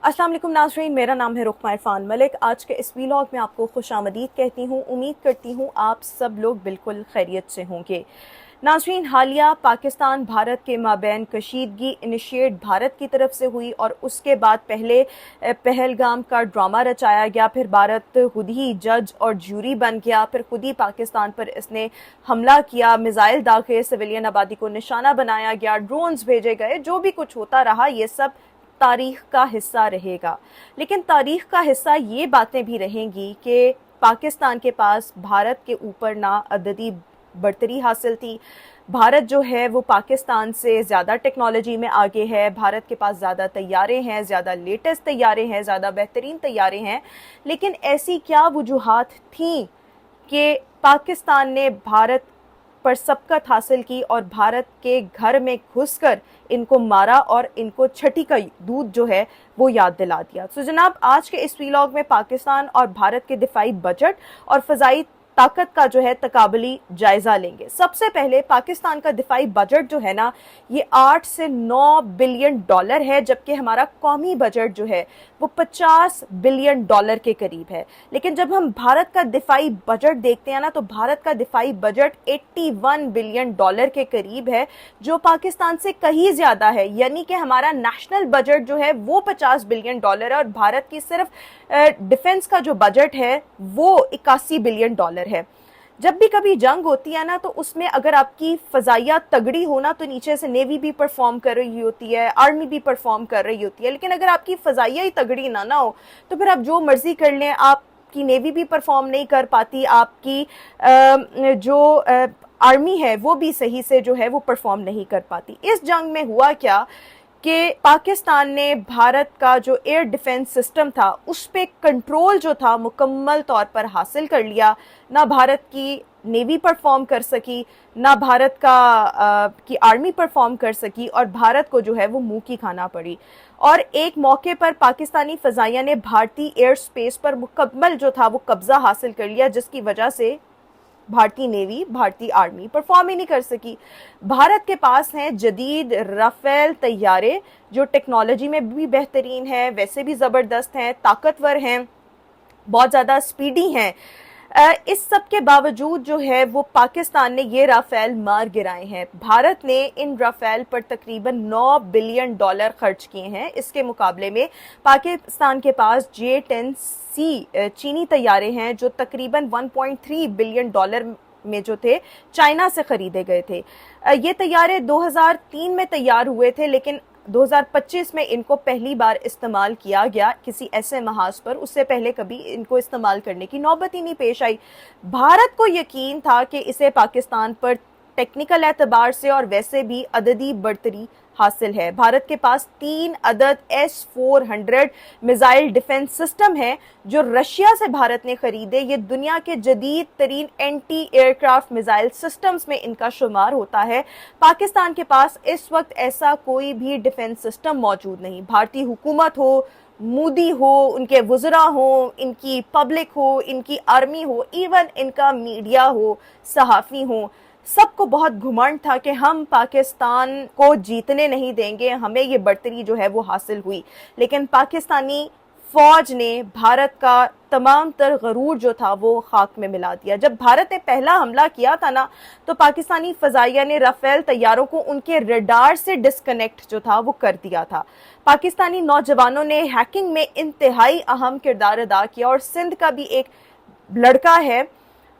अस्सलाम वालेकुम नाज़रीन, मेरा नाम है रुखमा इरफान मलिक। आज के इस वीलॉग में आपको खुशामदीद कहती हूँ। उम्मीद करती हूँ आप सब लोग बिल्कुल खैरियत से होंगे। नाज़रीन, हालिया पाकिस्तान भारत के माबैन कशीदगी इनिशिएट भारत की तरफ से हुई और उसके बाद पहले पहलगाम का ड्रामा रचाया गया, फिर भारत खुद ही जज और जूरी बन गया, फिर खुद ही पाकिस्तान पर इसने हमला किया, मिसाइल दागे, सिविलियन आबादी को निशाना बनाया गया, ड्रोन्स भेजे गए। जो भी कुछ होता रहा ये सब तारीख का हिस्सा रहेगा। लेकिन तारीख का हिस्सा ये बातें भी रहेंगी कि पाकिस्तान के पास भारत के ऊपर ना अददी बढ़तरी हासिल थी। भारत जो है वो पाकिस्तान से ज़्यादा टेक्नोलॉजी में आगे है। भारत के पास ज़्यादा तैयारे हैं, ज़्यादा लेटेस्ट तैयारे हैं, ज़्यादा बेहतरीन तैयारे हैं। लेकिन ऐसी क्या वजूहात थी कि पाकिस्तान ने भारत पर सबकत हासिल की और भारत के घर में घुसकर इनको मारा और इनको छठी का दूध जो है वो याद दिला दिया। तो जनाब, आज के इस वीलॉग में पाकिस्तान और भारत के दिफाई बजट और फ़ज़ाई ताकत का जो है तकाबली जायजा लेंगे। सबसे पहले पाकिस्तान का दिफाई बजट जो है ना, ये 8 से 9 बिलियन डॉलर है, जबकि हमारा कौमी बजट जो है वो 50 बिलियन डॉलर के करीब है। लेकिन जब हम भारत का दिफाई बजट देखते हैं ना, तो भारत का दिफाई बजट 81 बिलियन डॉलर के करीब है, जो पाकिस्तान से कहीं ज्यादा है। यानी कि हमारा नेशनल बजट जो है वो 50 बिलियन डॉलर है और भारत की सिर्फ डिफेंस का जो बजट है वो 81 बिलियन डॉलर है। जब भी कभी जंग होती है ना, तो उसमें अगर आपकी फजाइया तगड़ी हो ना, तो नीचे से नेवी भी परफॉर्म कर रही होती है, आर्मी भी परफॉर्म कर रही होती है। लेकिन अगर आपकी फजाइया ही तगड़ी ना हो तो फिर आप जो मर्जी कर लें, आपकी नेवी भी परफॉर्म नहीं कर पाती, आपकी जो आर्मी है वो भी सही से जो है वो परफॉर्म नहीं कर पाती। इस जंग में हुआ क्या कि पाकिस्तान ने भारत का जो एयर डिफेंस सिस्टम था उस पे कंट्रोल जो था मुकम्मल तौर पर हासिल कर लिया। ना भारत की नेवी परफॉर्म कर सकी, ना भारत की आर्मी परफॉर्म कर सकी और भारत को जो है वो मुंह की खाना पड़ी। और एक मौके पर पाकिस्तानी फजाइया ने भारतीय एयर स्पेस पर मुकम्मल जो था वो कब्जा हासिल कर लिया, जिसकी वजह से भारतीय नेवी, भारतीय आर्मी परफॉर्म ही नहीं कर सकी। भारत के पास हैं जदीद राफेल तैयारे, जो टेक्नोलॉजी में भी बेहतरीन है, वैसे भी ज़बरदस्त हैं, ताकतवर हैं, बहुत ज़्यादा स्पीडी हैं। इस सब के बावजूद जो है वो पाकिस्तान ने ये राफेल मार गिराए हैं। भारत ने इन राफेल पर तकरीबन 9 बिलियन डॉलर खर्च किए हैं। इसके मुकाबले में पाकिस्तान के पास J-10C चीनी तैयारे हैं, जो तकरीबन 1.3 बिलियन डॉलर में जो थे चाइना से खरीदे गए थे। ये तैयारे 2003 में तैयार हुए थे, लेकिन 2025 में इनको पहली बार इस्तेमाल किया गया किसी ऐसे महाज पर। उससे पहले कभी इनको इस्तेमाल करने की नौबत ही नहीं पेश आई। भारत को यकीन था कि इसे पाकिस्तान पर टेक्निकल एतबार से और वैसे भी अददी बढ़तरी हासिल है। भारत के पास 3 अदद S-400 मिसाइल डिफेंस सिस्टम है जो रशिया से भारत ने खरीदे। ये दुनिया के जदीद तरीन एंटी एयरक्राफ्ट मिसाइल सिस्टम्स में इनका शुमार होता है। पाकिस्तान के पास इस वक्त ऐसा कोई भी डिफेंस सिस्टम मौजूद नहीं। भारतीय हुकूमत हो, मोदी हो, उनके वज़रा हो, इनकी पब्लिक हो, इनकी आर्मी हो, इवन इनका मीडिया हो, सहाफ़ी हो, सबको बहुत घुमंड था कि हम पाकिस्तान को जीतने नहीं देंगे, हमें ये बढ़तरी जो है वो हासिल हुई। लेकिन पाकिस्तानी फौज ने भारत का तमाम तर गरूर जो था वो खाक में मिला दिया। जब भारत ने पहला हमला किया था ना, तो पाकिस्तानी फजाइया ने राफेल तैयारों को उनके रडार से डिस्कनेक्ट जो था वो कर दिया था। पाकिस्तानी नौजवानों ने हैकिंग में इंतहाई अहम किरदार अदा किया और सिंध का भी एक लड़का है,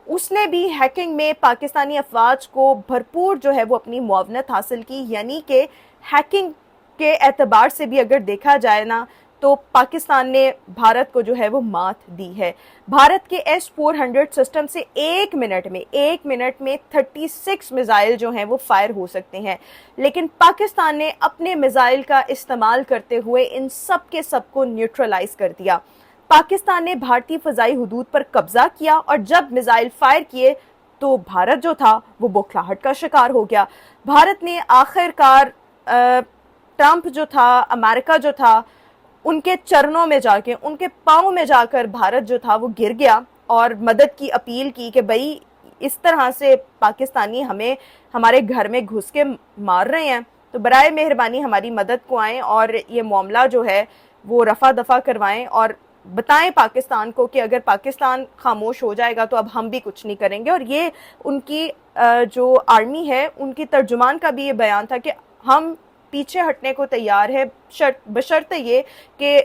उसने भी हैकिंग में पाकिस्तानी अफवाज को भरपूर जो है वो अपनी मुआवनत हासिल की। यानी कि हैकिंग के एतबार से भी अगर देखा जाए ना, तो पाकिस्तान ने भारत को जो है वो मात दी है। भारत के S-400 सिस्टम से एक मिनट में 36 मिसाइल जो हैं वो फायर हो सकते हैं। लेकिन पाकिस्तान ने अपने मिसाइल का इस्तेमाल करते हुए इन सब के सब को न्यूट्रलाइज कर दिया। पाकिस्तान ने भारतीय फजाई हुदूद पर कब्जा किया और जब मिसाइल फायर किए तो भारत जो था वो बौखलाहट का शिकार हो गया। भारत ने आखिरकार ट्रंप जो था, अमेरिका जो था, उनके चरणों में जाके, उनके पाँव में जाकर भारत जो था वो गिर गया और मदद की अपील की कि भाई इस तरह से पाकिस्तानी हमें हमारे घर में घुस के मार रहे हैं, तो बराए मेहरबानी हमारी मदद को आएँ और ये मामला जो है وہ رفع دفع کروائیں اور بتائیں پاکستان کو کہ اگر پاکستان خاموش ہو جائے گا تو اب ہم بھی کچھ نہیں کریں گے. اور یہ ان کی جو آرمی ہے ان کی ترجمان کا بھی یہ بیان تھا کہ ہم پیچھے ہٹنے کو تیار ہے بشرط یہ کہ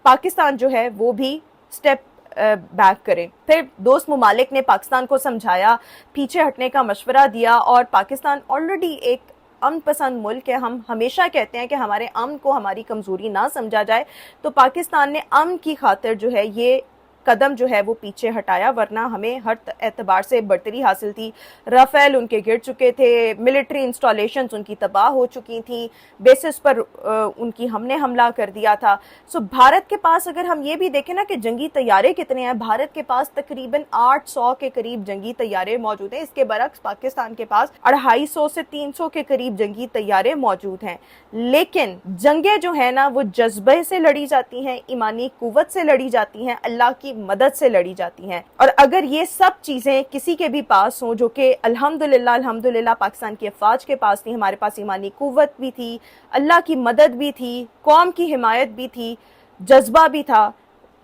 پاکستان جو ہے وہ بھی سٹیپ بیک کرے. پھر دوست ممالک نے پاکستان کو سمجھایا, پیچھے ہٹنے کا مشورہ دیا, اور پاکستان آلریڈی ایک امن پسند ملک ہے. ہم ہمیشہ کہتے ہیں کہ ہمارے امن کو ہماری کمزوری نہ سمجھا جائے, تو پاکستان نے امن کی خاطر جو ہے یہ قدم جو ہے وہ پیچھے ہٹایا, ورنہ ہمیں ہر اعتبار سے برتری حاصل تھی. رافیل ان کے گر چکے تھے, ملٹری انسٹالیشنز ان کی تباہ ہو چکی تھیں, بیسس پر ان کی ہم نے حملہ کر دیا تھا. سو بھارت کے پاس اگر ہم یہ بھی دیکھیں نا کہ جنگی طیارے کتنے ہیں, بھارت کے پاس تقریباً 800 کے قریب جنگی طیارے موجود ہیں. اس کے برعکس پاکستان کے پاس 250 سے 300 کے قریب جنگی طیارے موجود ہیں. لیکن جنگیں جو ہیں نا وہ جذبے سے لڑی جاتی ہیں, ایمانی قوت سے لڑی جاتی ہیں, اللہ کی مدد سے لڑی جاتی ہیں. اور اگر یہ سب چیزیں کسی کے بھی پاس ہوں, جو کہ الحمدللہ پاکستان کی افواج کے پاس تھی, ہمارے پاس ایمانی قوت بھی تھی, اللہ کی مدد بھی تھی, قوم کی حمایت بھی تھی, جذبہ بھی تھا,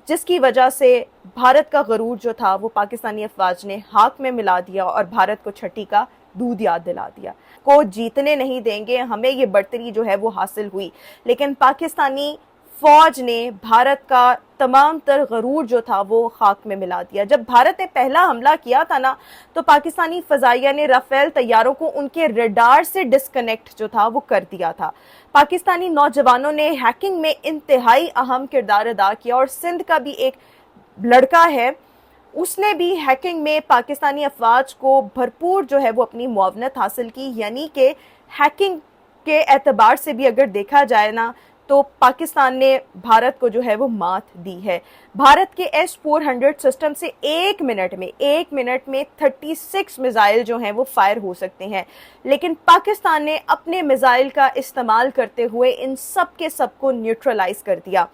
جس کی وجہ سے بھارت کا غرور جو تھا وہ پاکستانی افواج نے ہاک میں ملا دیا اور بھارت کو چھٹی کا دودھ یاد دلا دیا. کو جیتنے نہیں دیں گے, ہمیں یہ برتری جو ہے وہ حاصل ہوئی, لیکن پاکستانی فوج نے بھارت کا تمام تر غرور جو تھا وہ خاک میں ملا دیا. جب بھارت نے پہلا حملہ کیا تھا نا, تو پاکستانی فضائیہ نے رافیل طیاروں کو ان کے ریڈار سے ڈسکنیکٹ جو تھا وہ کر دیا تھا. پاکستانی نوجوانوں نے ہیکنگ میں انتہائی اہم کردار ادا کیا, اور سندھ کا بھی ایک لڑکا ہے, اس نے بھی ہیکنگ میں پاکستانی افواج کو بھرپور جو ہے وہ اپنی معاونت حاصل کی. یعنی کہ ہیکنگ کے اعتبار سے بھی اگر دیکھا جائے نا تو پاکستان نے بھارت کو جو ہے وہ مات دی ہے. بھارت کے S-400 سسٹم سے ایک منٹ میں 36 میزائل جو ہیں وہ فائر ہو سکتے ہیں, لیکن پاکستان نے اپنے میزائل کا استعمال کرتے ہوئے ان سب کے سب کو نیوٹرلائز کر دیا.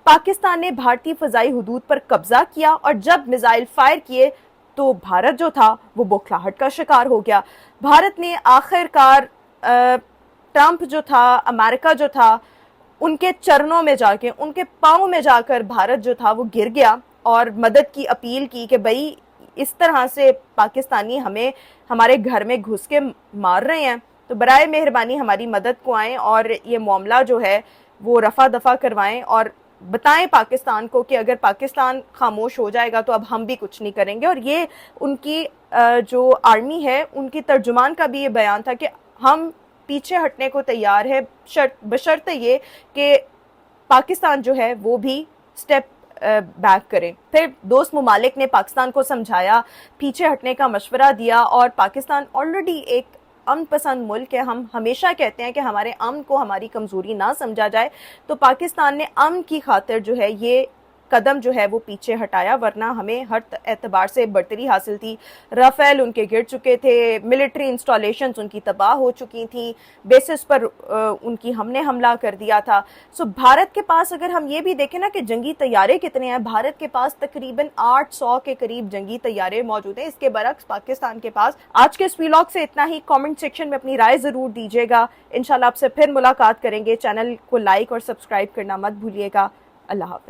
پاکستان نے بھارتی فضائی حدود پر قبضہ کیا, اور جب میزائل فائر کیے تو بھارت جو تھا وہ بوکھلاہٹ کا شکار ہو گیا. بھارت نے آخر کار ٹرمپ جو تھا, امریکہ جو تھا, ان کے چرنوں میں جا کے, ان کے پاؤں میں جا کر بھارت جو تھا وہ گر گیا اور مدد کی اپیل کی کہ بھئی اس طرح سے پاکستانی ہمیں ہمارے گھر میں گھس کے مار رہے ہیں, تو برائے مہربانی ہماری مدد کو آئیں اور یہ معاملہ جو ہے وہ رفع دفع کروائیں, اور بتائیں پاکستان کو کہ اگر پاکستان خاموش ہو جائے گا تو اب ہم بھی کچھ نہیں کریں گے. اور یہ ان کی جو آرمی ہے ان کی ترجمان کا بھی یہ بیان تھا کہ ہم پیچھے ہٹنے کو تیار ہے بشرط یہ کہ پاکستان جو ہے وہ بھی سٹیپ بیک کرے. پھر دوست ممالک نے پاکستان کو سمجھایا, پیچھے ہٹنے کا مشورہ دیا, اور پاکستان آلریڈی ایک امن پسند ملک ہے. ہم ہمیشہ کہتے ہیں کہ ہمارے امن کو ہماری کمزوری نہ سمجھا جائے, تو پاکستان نے امن کی خاطر جو ہے یہ قدم جو ہے وہ پیچھے ہٹایا, ورنہ ہمیں ہر اعتبار سے برتری حاصل تھی. رافیل ان کے گر چکے تھے, ملٹری انسٹالیشنز ان کی تباہ ہو چکی تھیں, بیسس پر ان کی ہم نے حملہ کر دیا تھا. سو بھارت کے پاس اگر ہم یہ بھی دیکھیں نا کہ جنگی طیارے کتنے ہیں, بھارت کے پاس تقریباً 800 کے قریب جنگی طیارے موجود ہیں. اس کے برعکس پاکستان کے پاس. آج کے اس ویلاگ سے اتنا ہی. کامنٹ سیکشن میں اپنی رائے ضرور دیجیے گا. انشاءاللہ آپ سے پھر ملاقات کریں گے. چینل کو لائک اور سبسکرائب کرنا مت بھولیے گا. اللہ حافظ.